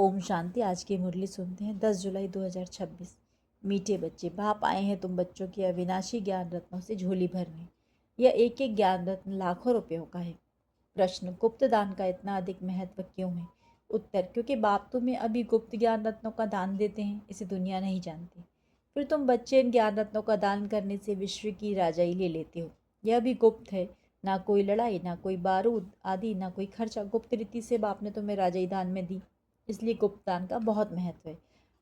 ओम शांति। आज की मुरली सुनते हैं 10 जुलाई 2026। मीठे बच्चे, बाप आए हैं तुम बच्चों की अविनाशी ज्ञान रत्नों से झोली भरने। यह एक एक ज्ञान रत्न लाखों रुपयों का है। प्रश्न, गुप्त दान का इतना अधिक महत्व क्यों है? उत्तर, क्योंकि बाप तुम्हें अभी गुप्त ज्ञान रत्नों का दान देते हैं, इसे दुनिया नहीं जानती। फिर तुम बच्चे इन ज्ञान रत्नों का दान करने से विश्व की राजाई ले लेते हो। यह भी गुप्त है। ना कोई लड़ाई, ना कोई बारूद आदि, ना कोई खर्चा। गुप्त रीति से बाप ने तुम्हें राजाई दान में दी, इसलिए गुप्तदान का बहुत महत्व है।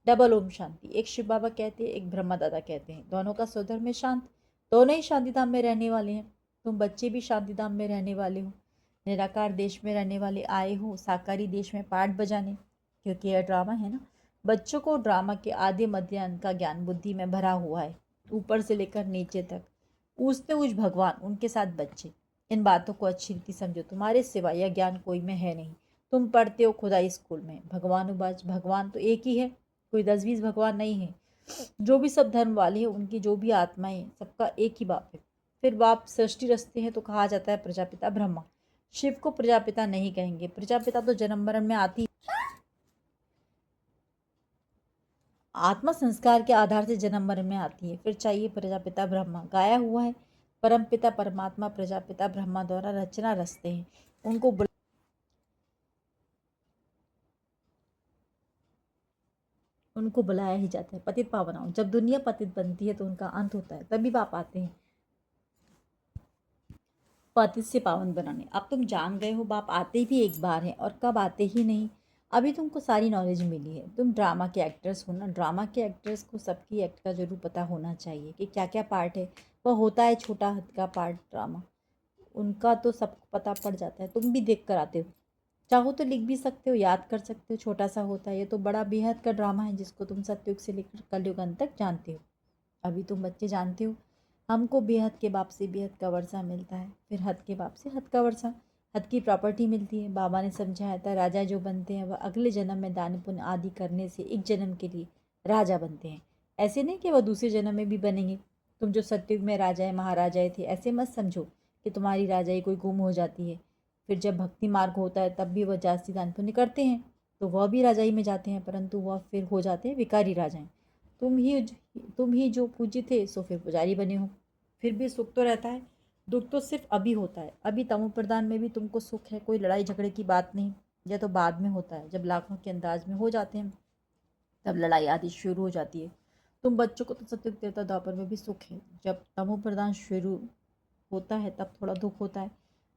डबल ओम शांति। एक शिव बाबा कहते हैं, एक ब्रह्मा दादा कहते हैं, दोनों का स्वधर्म में शांत, दोनों ही शांतिधाम में रहने वाले हैं। तुम बच्चे भी शांतिधाम में रहने वाले हो। निराकार देश में रहने वाले आए हो साकारी देश में पाठ बजाने, क्योंकि यह ड्रामा है ना। बच्चों को ड्रामा के आदि मध्य अंत का ज्ञान बुद्धि में भरा हुआ है, ऊपर से लेकर नीचे तक। ऊंचते ऊंच भगवान, उनके साथ बच्चे। इन बातों को अच्छी रीति समझो, तुम्हारे सिवा यह ज्ञान कोई में है नहीं। तुम पढ़ते हो खुदाई स्कूल में, भगवान उबाच, भगवान तो एक ही है, कोई 10-20 भगवान नहीं है। जो भी सब धर्म वाले हैं, उनकी जो भी आत्माएं, सबका एक ही बाप है। फिर बाप सृष्टि रचते हैं तो कहा जाता है प्रजापिता ब्रह्मा। शिव को प्रजापिता नहीं कहेंगे, प्रजापिता तो जन्म मरण में आती, आत्मा संस्कार के आधार से जन्म मरण में आती है। फिर चाहिए प्रजापिता ब्रह्मा। गाया हुआ है, परम पिता परमात्मा प्रजापिता ब्रह्मा द्वारा रचना रचते हैं, उनको बुलाया ही जाता है पतित पावनाओं। जब दुनिया पतित बनती है तो उनका अंत होता है, तभी बाप आते हैं पतित से पावन बनाने। अब तुम जान गए हो, बाप आते भी एक बार हैं और कब आते ही नहीं। अभी तुमको सारी नॉलेज मिली है। तुम ड्रामा के एक्टर्स हो ना। ड्रामा के एक्टर्स को सबकी एक्ट का जरूर पता होना चाहिए कि क्या क्या पार्ट है। वह होता है छोटा हद का पार्ट ड्रामा, उनका तो सबको पता पड़ जाता है। तुम भी देख कर आते हो, चाहो तो लिख भी सकते हो, याद कर सकते हो। छोटा सा होता है, ये तो बड़ा बेहद का ड्रामा है जिसको तुम सतयुग से लेकर कलयुग अंत तक जानते हो। अभी तुम बच्चे जानते हो, हमको बेहद के बाप से बेहद का वर्षा मिलता है, फिर हद के बाप से हद का वर्षा, हद की प्रॉपर्टी मिलती है। बाबा ने समझाया था, राजा जो बनते हैं वह अगले जन्म में दान पुण्य आदि करने से एक जन्म के लिए राजा बनते हैं। ऐसे नहीं कि वह दूसरे जन्म में भी बनेंगे। तुम जो सतयुग में राजाएं महाराजाएं थे, ऐसे मत समझो कि तुम्हारी राजाई कोई गुम हो जाती है। फिर जब भक्ति मार्ग होता है तब भी वह जास्ती दान पुण्य करते हैं, तो वह भी राजाई में जाते हैं, परंतु वह फिर हो जाते हैं विकारी राजाएं। तुम ही जो पूज्य थे सो फिर पुजारी बने हो। फिर भी सुख तो रहता है, दुख तो सिर्फ अभी होता है। अभी तमो प्रदान में भी तुमको सुख है, कोई लड़ाई झगड़े की बात नहीं। यह तो बाद में होता है, जब लाखों के अंदाज में हो जाते हैं तब लड़ाई आदि शुरू हो जाती है। तुम बच्चों को तो सत्युग त्रेता द्वापर में भी सुख है। जब तमो प्रदान शुरू होता है तब थोड़ा दुख होता है।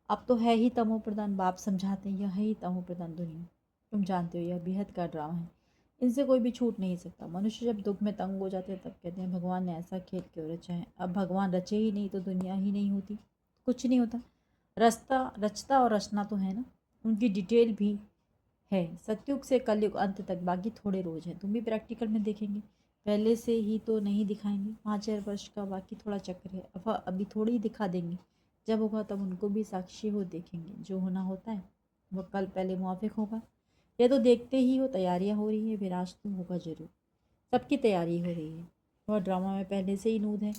अब तो है ही तमो प्रधान, बाप समझाते हैं, यह है ही तमो प्रधान दुनिया। तुम जानते हो यह बेहद का ड्रामा है, इनसे कोई भी छूट नहीं सकता। मनुष्य जब दुख में तंग हो जाते हैं तब कहते हैं भगवान ने ऐसा खेल क्यों रचा है। अब भगवान रचे ही नहीं तो दुनिया ही नहीं होती, कुछ नहीं होता। रचता रचता और रचना तो है ना, उनकी डिटेल भी है सतयुग से कलयुग अंत तक। बाकी थोड़े रोज हैं, तुम भी प्रैक्टिकल में देखेंगे। पहले से ही तो नहीं दिखाएंगे, 5,000 वर्ष का बाकी थोड़ा चक्र है। अब अभी थोड़ी ही दिखा देंगे, जब होगा तब उनको भी साक्षी हो देखेंगे। जो होना होता है वह कल पहले मुआफिक होगा। यह तो देखते ही हो तैयारियां हो रही है, विनाश तो होगा जरूर। सबकी तैयारी हो रही है, वह ड्रामा में पहले से ही नूद है,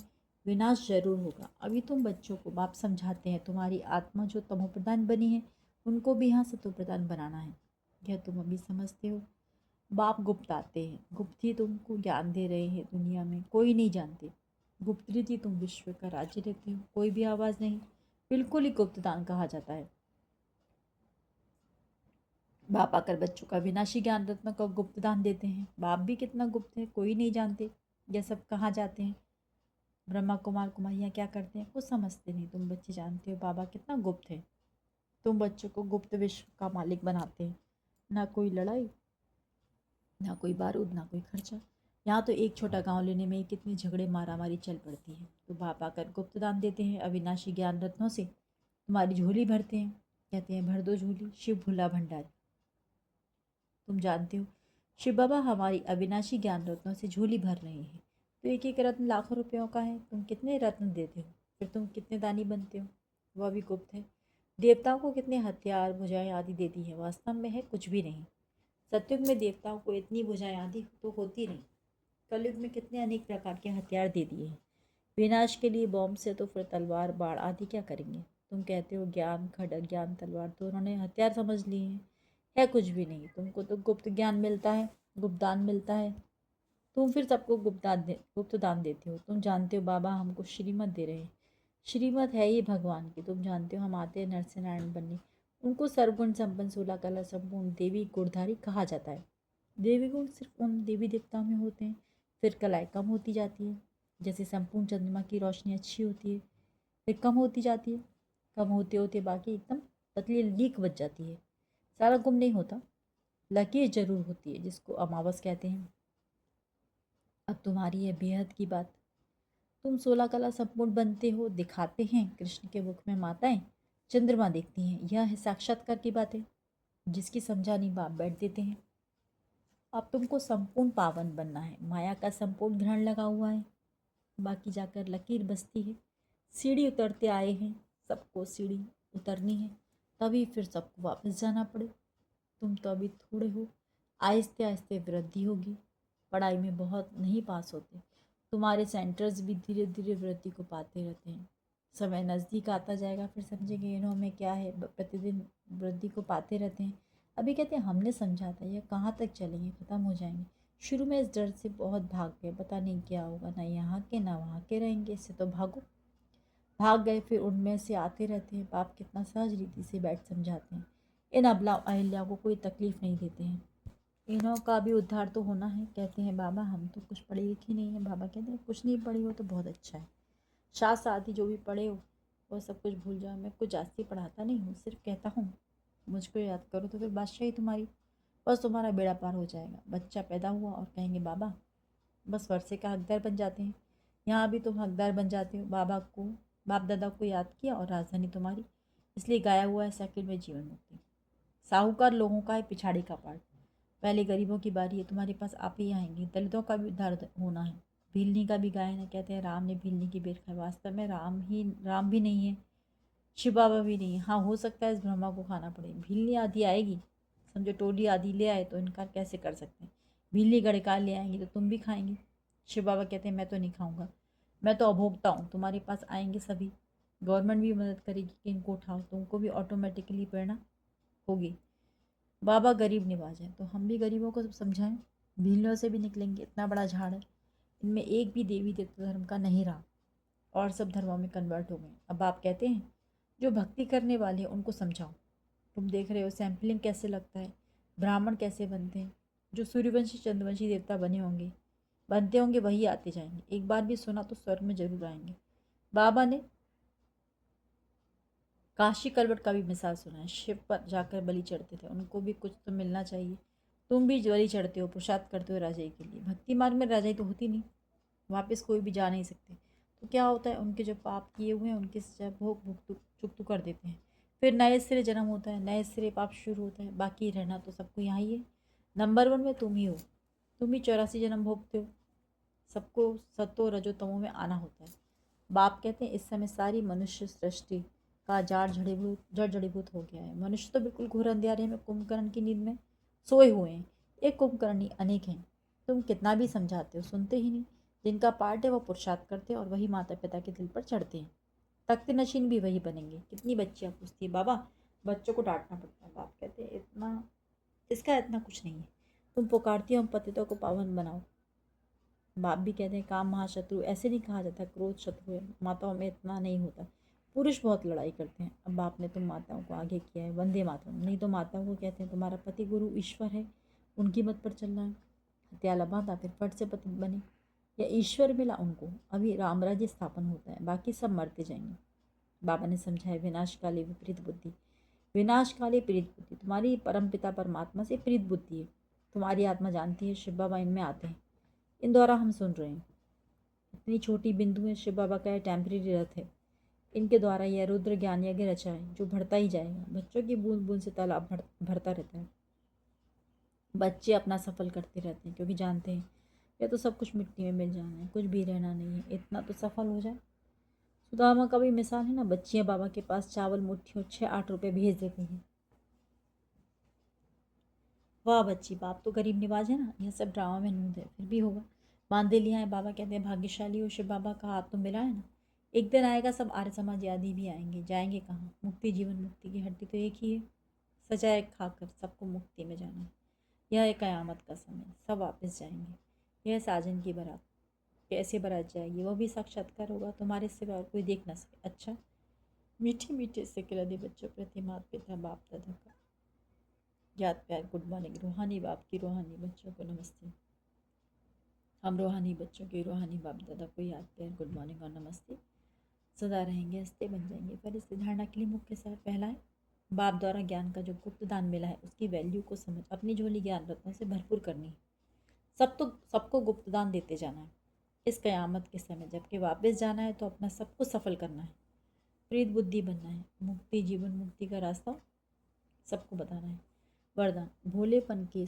विनाश जरूर होगा। अभी तुम बच्चों को बाप समझाते हैं, तुम्हारी आत्मा जो तमो प्रधान बनी है उनको भी यहाँ सतो प्रधान बनाना है। यह तुम अभी समझते हो। बाप गुप्त आते हैं, गुप्त ही तुमको ज्ञान दे रहे हैं। दुनिया में कोई नहीं जानते, गुप्त रीति तुम विश्व का राज्य लेते हो, कोई भी आवाज़ नहीं, बिल्कुल ही गुप्तदान कहा जाता है। बाप आकर बच्चों का विनाशी ज्ञान रत्न का गुप्तदान देते हैं। बाप भी कितना गुप्त है, कोई नहीं जानते। यह सब कहाँ जाते हैं, ब्रह्मा कुमार कुमारियाँ क्या करते हैं, कुछ समझते नहीं। तुम बच्चे जानते हो बाबा कितना गुप्त है। तुम बच्चों को गुप्त विश्व का मालिक बनाते हैं। ना कोई लड़ाई, ना कोई बारूद, ना कोई खर्चा। यहाँ तो एक छोटा गांव लेने में ही कितनी झगड़े मारामारी चल पड़ती है। तो बाप आकर गुप्तदान देते हैं, अविनाशी ज्ञान रत्नों से तुम्हारी झोली भरते हैं। कहते हैं भर दो झोली, शिव भोला भंडारी। तुम जानते हो शिव बाबा हमारी अविनाशी ज्ञान रत्नों से झोली भर रहे हैं। तो एक एक रत्न लाखों रुपयों का है। तुम कितने रत्न देते हो, फिर तुम कितने दानी बनते हो, वह भी गुप्त है। देवताओं को कितने हथियार भुजाएं आदि देती है, वास्तव में है कुछ भी नहीं। सतयुग में देवताओं को इतनी भुजाएं आदि तो होती नहीं। कलयुग में कितने अनेक प्रकार के हथियार दे दिए हैं। विनाश के लिए बॉम्ब से तो फिर तलवार बाढ़ आदि क्या करेंगे। तुम कहते हो ज्ञान खड्ग ज्ञान तलवार तो उन्होंने हथियार समझ लिए हैं। है कुछ भी नहीं। तुमको तो गुप्त ज्ञान मिलता है, गुप्त दान मिलता है। तुम फिर सबको गुप्त दान देते हो। तुम जानते हो बाबा हमको श्रीमत दे रहे हैं। श्रीमत है ही भगवान की। तुम जानते हो हम आते हैं नरसिंह बनने। उनको सर्वगुण संपन्न 16 कला संपूर्ण देवी गुणधारी कहा जाता है। देवी गुण सिर्फ उन देवी देवताओं में होते हैं। फिर कलाएँ कम होती जाती है। जैसे संपूर्ण चंद्रमा की रोशनी अच्छी होती है, फिर कम होती जाती है। कम होते होते बाकी एकदम पतली लीक बच जाती है। सारा गुम नहीं होता, लकीर जरूर होती है, जिसको अमावस कहते हैं। अब तुम्हारी है बेहद की बात। तुम 16 कला संपूर्ण बनते हो, दिखाते हैं कृष्ण के मुख में माताएं चंद्रमा देखती हैं। यह है साक्षात्कार की बातें, जिसकी समझानी बाप बैठ देते हैं। अब तुमको संपूर्ण पावन बनना है। माया का संपूर्ण ग्रहण लगा हुआ है, बाकी जाकर लकीर बसती है। सीढ़ी उतरते आए हैं, सबको सीढ़ी उतरनी है, तभी फिर सबको वापस जाना पड़े। तुम तो अभी थोड़े हो, आहिस्ते आहिस्ते वृद्धि होगी। पढ़ाई में बहुत नहीं पास होते। तुम्हारे सेंटर्स भी धीरे धीरे वृद्धि को पाते रहते हैं। समय नज़दीक आता जाएगा, फिर समझेंगे इन्हों में क्या है। प्रतिदिन वृद्धि को पाते रहते हैं। अभी कहते हैं हमने समझा था, यह कहाँ तक चलेंगे, ख़त्म हो जाएंगे। शुरू में इस डर से बहुत भाग गए, पता नहीं क्या होगा, ना यहाँ के ना वहाँ के रहेंगे, इससे तो भागो। भाग गए, फिर उनमें से आते रहते हैं। बाप कितना सहज रीति से बैठ समझाते हैं। इन अबला अहिल्या को कोई तकलीफ नहीं देते हैं। इन्हों का भी उद्धार तो होना है। कहते हैं बाबा हम तो कुछ पढ़ी लिखी नहीं है। बाबा कहते हैं कुछ नहीं पढ़ी हो तो बहुत अच्छा है। शास्त्र आदि जो भी पढ़े हो वो सब कुछ भूल जाओ। मैं कुछ जास्ती पढ़ाता नहीं हूँ, सिर्फ कहता हूँ मुझको याद करो तो फिर बादशाही तुम्हारी, बस तुम्हारा बेड़ा पार हो जाएगा। बच्चा पैदा हुआ और कहेंगे बाबा, बस वर्षे का हकदार बन जाते हैं। यहाँ भी तुम हकदार बन जाते हो। बाप दादा को याद किया और राजधानी तुम्हारी, इसलिए गाया हुआ है साइकिल में जीवन मुक्ति। साहूकार लोगों का है पिछाड़ी का पार्ट। पहले गरीबों की बारी है, तुम्हारे पास आप ही आएंगे। दलितों का भी उद्धार होना है। भीलनी का भी गायन है। कहते हैं राम ने भीलनी की बेर खाई। वास्तव में राम भी नहीं है, शिव बाबा भी नहीं है। हाँ, हो सकता है इस ब्रह्मा को खाना पड़े। भीलनी आदि आएगी, समझो टोली आदि ले आए तो इनकार कैसे कर सकते हैं। भीलनी गड़ेकाल ले आएंगी तो तुम भी खाएंगे। शिव बाबा कहते हैं मैं तो नहीं खाऊंगा, मैं तो अभोक्ता हूँ। तुम्हारे पास आएंगे सभी, गवर्नमेंट भी मदद करेगी कि इनको उठाओ, तुमको भी ऑटोमेटिकली प्रेरणा होगी। बाबा गरीब निवाज हैं तो हम भी गरीबों को समझाएं। भीलनियों से भी निकलेंगे, इतना बड़ा झाड़ है, इनमें एक भी देवी देवता धर्म का नहीं रहा और सब धर्मों में कन्वर्ट हो गए। अब आप कहते हैं जो भक्ति करने वाले हैं उनको समझाओ। तुम देख रहे हो सैम्पलिंग कैसे लगता है, ब्राह्मण कैसे बनते हैं। जो सूर्यवंशी चंद्रवंशी देवता बनते होंगे वही आते जाएंगे। एक बार भी सुना तो स्वर्ग में जरूर आएंगे। बाबा ने काशी कलवट का भी मिसाल सुना है। शिव पर जाकर बलि चढ़ते थे, उनको भी कुछ तो मिलना चाहिए। तुम भी बलि चढ़ते हो, पुरुषार्थ करते हो राजाई के लिए। भक्ति मार्ग में राजाई तो होती नहीं, वापस कोई भी जा नहीं सकते। तो क्या होता है, उनके जो पाप किए हुए हैं उनके सजा भोग चुकतू कर देते हैं। फिर नए सिरे जन्म होता है, नए सिरे पाप शुरू होता है। बाकी रहना तो सबको यहाँ ही है। नंबर 1 में तुम ही हो। तुम ही 84 जन्म भोगते हो। सबको सतो रजो तमो में आना होता है। बाप कहते हैं इस समय सारी मनुष्य सृष्टि का जड़ जड़ीभूत हो गया है। मनुष्य तो बिल्कुल घोर अंधेरे में कुंभकर्ण की नींद में सोए हुए हैं। एक कुंभकर्णी अनेक हैं। तुम कितना भी समझाते हो सुनते ही नहीं। जिनका पार्ट है वो पुरुषार्थ करते हैं और वही माता पिता के दिल पर चढ़ते हैं। तख्त नशीन भी वही बनेंगे। कितनी बच्चियाँ पूछती है बाबा, बच्चों को डांटना पड़ता है। बाप कहते हैं इतना कुछ नहीं है। तुम पुकारती हो हम पतितों को पावन बनाओ। बाप भी कहते हैं काम महाशत्रु, ऐसे नहीं कहा जाता क्रोध शत्रु है। माताओं में इतना नहीं होता, पुरुष बहुत लड़ाई करते हैं। अब बाप ने तुम माताओं को आगे किया है, वंदे मातरम। नहीं तो माताओं को कहते हैं तुम्हारा पति गुरु ईश्वर है, उनकी मत पर चलना है। हत्याला बांधा फिर फट से पति बने, या ईश्वर मिला उनको। अभी राम राज्य स्थापन होता है, बाकी सब मरते जाएंगे। बाबा ने समझाया विनाशकाले विपरीत बुद्धि, विनाशकाले प्रीत बुद्धि। तुम्हारी परम पिता परमात्मा से प्रीत बुद्धि है। तुम्हारी आत्मा जानती है शिव बाबा इनमें आते हैं, इन द्वारा हम सुन रहे हैं। इतनी छोटी बिंदु है, शिव बाबा का यह टेम्परेरी रथ है। इनके द्वारा यह रुद्र ज्ञान यज्ञ रचा है जो बढ़ता ही जाएगा। बच्चों की बूंद बूंद से तालाब भरता रहता है। बच्चे अपना सफल करते रहते हैं क्योंकि जानते हैं यह तो सब कुछ मिट्टी में मिल जाना है, कुछ भी रहना नहीं है। इतना तो सफल हो जाए। सुदामा का भी मिसाल है ना, बच्चियाँ बाबा के पास चावल मुट्ठियों 6-8 रुपये भेज देती हैं। वाह बच्ची, बाप तो गरीब निवाज है ना। यह सब ड्रामा में नूद है, फिर भी होगा। बांधे लिया है। बाबा कहते हैं भाग्यशाली हो, शिव बाबा का हाथ तो मिला है ना। एक दिन आएगा सब आर्य समाज आदि भी आएंगे। जाएंगे कहाँ, मुक्ति जीवन मुक्ति की हड्डी तो एक ही है। सजाए खाकर सबको मुक्ति में जाना है। यह है क़यामत का समय, सब वापस जाएंगे। यह साजन की बारात, कैसे बारात जाएगी, वो भी साक्षात्कार होगा, तुम्हारे सिवा और कोई देख ना सके। अच्छा, मीठे मीठे से किलदी बच्चों प्रति माता पिता बाप दादा का याद प्यार गुड मॉर्निंग। रूहानी बाप की रूहानी बच्चों को नमस्ते। हम रूहानी बच्चों के रूहानी बाप दादा को याद प्यार गुड मॉर्निंग और नमस्ते। सदा रहेंगे, हंसते बन जाएंगे। पर इस धारणा के लिए मुख्य सार पहला है, बाप द्वारा ज्ञान का जो गुप्त दान मिला है उसकी वैल्यू को समझ अपनी झोली ज्ञान रत्नों से भरपूर करनी है। सबको गुप्त दान देते जाना है। इस कयामत के समय जबकि वापस जाना है तो अपना सब कुछ सफल करना है, प्रीत बुद्धि बनना है, मुक्ति जीवन मुक्ति का रास्ता सबको बताना है। वरदान, भोलेपन के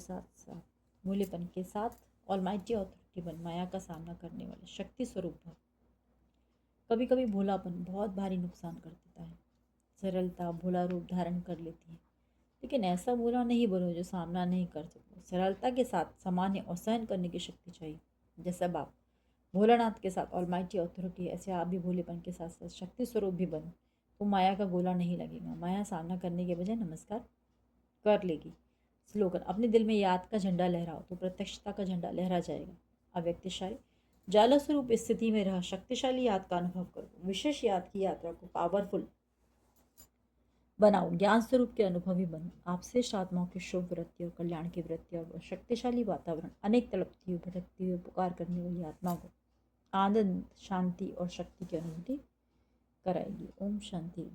साथ ऑलमाइटी ऑथोरिटी बन माया का सामना करने वाले शक्ति स्वरूप भव। कभी कभी भोलापन बहुत भारी नुकसान कर देता है, सरलता भोला रूप धारण कर लेती है, लेकिन ऐसा भोला नहीं बनो जो सामना नहीं कर सकते। सरलता के साथ सामान्य और सहन करने की शक्ति चाहिए। जैसा बाप भोलानाथ के साथ ऑलमाइटी अथॉरिटी, ऐसे आप भी भोलेपन के साथ साथ शक्ति स्वरूप भी बनो तो माया का गोला नहीं लगेगा। माया सामना करने के बजाय नमस्कार कर लेगी। स्लोगन, अपने दिल में याद का झंडा लहराओ तो प्रत्यक्षता का झंडा लहरा जाएगा। अव्यक्तिशाली ज्वाला स्वरूप स्थिति में रह शक्तिशाली याद का अनुभव करो। विशेष याद की यात्रा को पावरफुल बनाओ। ज्ञान स्वरूप के अनुभवी बनो। आपसे आत्माओं की शुभ वृत्ति और कल्याण की वृत्ति और शक्तिशाली वातावरण अनेक तड़पती हुई भटकती हुई पुकार करने वाली आत्माओं को आनंद शांति और शक्ति की अनुभूति कराएगी। ओम शांति।